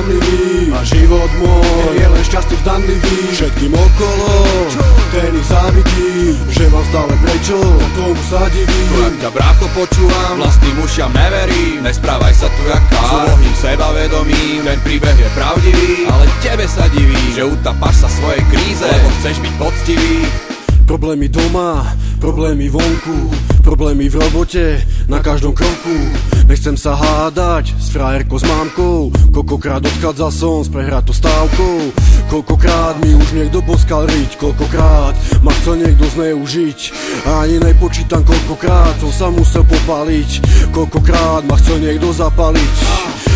klamlivý a život môj je len šťastný zdanlivý. Všetkým okolo ten ich závidí, že mám stále prečo, tomu sa diví. To jak ťa brácho počúvam, vlastným ušiam neverím. Nesprávaj sa tu jak kár, s úlohým sebavedomím. Ten príbeh je pravdivý, ale tebe sa diví, že utápaš sa svojej kríze, lebo chceš byť poctivý. Problémy doma, problémy vonku, problémy v robote, na každom kroku. Nechcem sa hádať s frajerkou, s mámkou, koľkokrát odchádzal som s prehratou stávkou. Koľkokrát mi už niekto boskal riť, koľkokrát ma chcel niekto zneužiť. Ani nepočítam, koľkokrát som sa musel popaliť, koľkokrát ma chcel niekto zapaliť.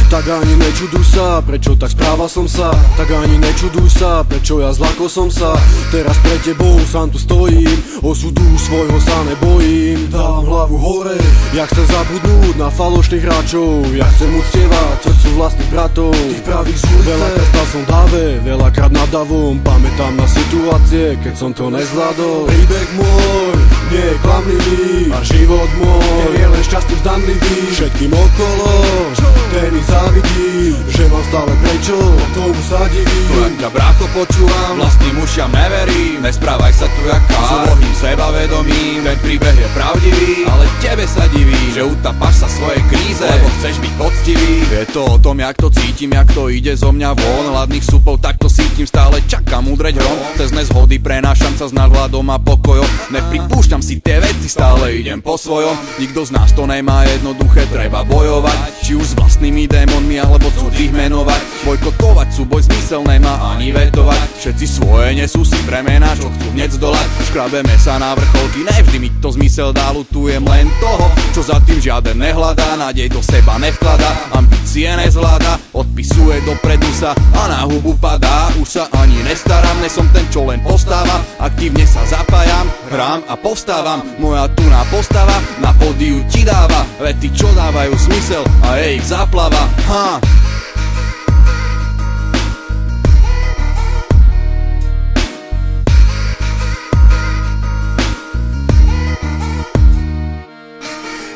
Tak ani nečuduj sa, prečo tak správal som sa. Tak ani nečuduj sa, prečo ja zlakol som sa. Teraz pre tebou sám tu stojím, osudu svojho sa nebojím. Dávam hlavu hore, ja chcem zabudnúť na falošných hráčov. Ja chcem uctievať srdcu vlastných bratov, tých pravých z ulice. Veľakrát stal som dáve, veľakrát nad davom. Pamätám na situácie, keď som to nezvládol. Príbeh môj nie je klamlivý a život môj je len šťastný zdanlivý. Všetkým okolo ten ich závidí, že mám stále prečo, tomu sa diví. To jak ťa brácho počúvam, vlastným ušiam neverím. Nesprávaj sa tu jak kár, s úlohým sebavedomím. Ten príbeh je pravdivý, ale tebe sa diví, že utápaš sa svojej kríze, lebo chceš byť poctivý. Je to o tom, jak to cítim, jak to ide zo mňa von. Hladných súpov takto cítim, stále čakám udreť hrom. Cez nezhody prenášam sa s nadhľadom a pokojom. Nepripúšťam si tie veci, stále idem po svojom. Nikto z nás to nemá jednoduché, treba bojovať, či už s vlastnými démonmi alebo cudzích menovať. Bojkotovať súboj zmysel nemá ani vetovať. Všetci svoje nesú si bremena, čo chcú hneď zdolať. Škrabeme sa na vrcholky, nevždy mi to zmysel dá. Lutujem len toho, čo za tým žiaden nehľadá. Nádej do seba nevkladá, ambície nezvláda. Odpisuje dopredu sa a na hubu padá. Už sa ani nestaram, ne som ten, čo len postáva. Aktívne sa zapájam, hrám a povstávam. Moja tuná postava na pódiu ti dáva vety, čo dávajú zmysel a je ich záplava.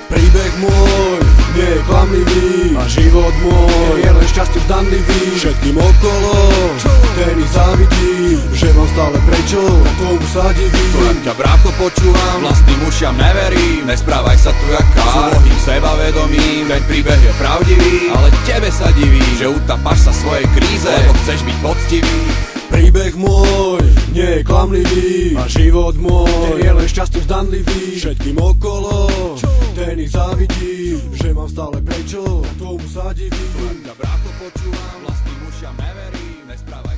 Príbeh môj nie je klamlivý a život môj je len šťastný zdanlivý. Všetkým okolo ten ich závidí, že mám stále prečo, tomu sa diví. To jak ťa brácho počúvam, vlastným ušiam neverím. Nesprávaj sa tu jak kár, s úlohým sebavedomím. Ten príbeh je pravdivý, ale tebe sa diví, že utápaš sa svojej kríze, lebo chceš byť poctivý. Príbeh môj nie je klamlivý a život môj je len šťastný zdanlivý. Všetkým okolo ten ich závidí, že mám stále prečo, tomu sa diví. To jak ťa brácho počúvam, vlastným ušiam neverím. Nesprávaj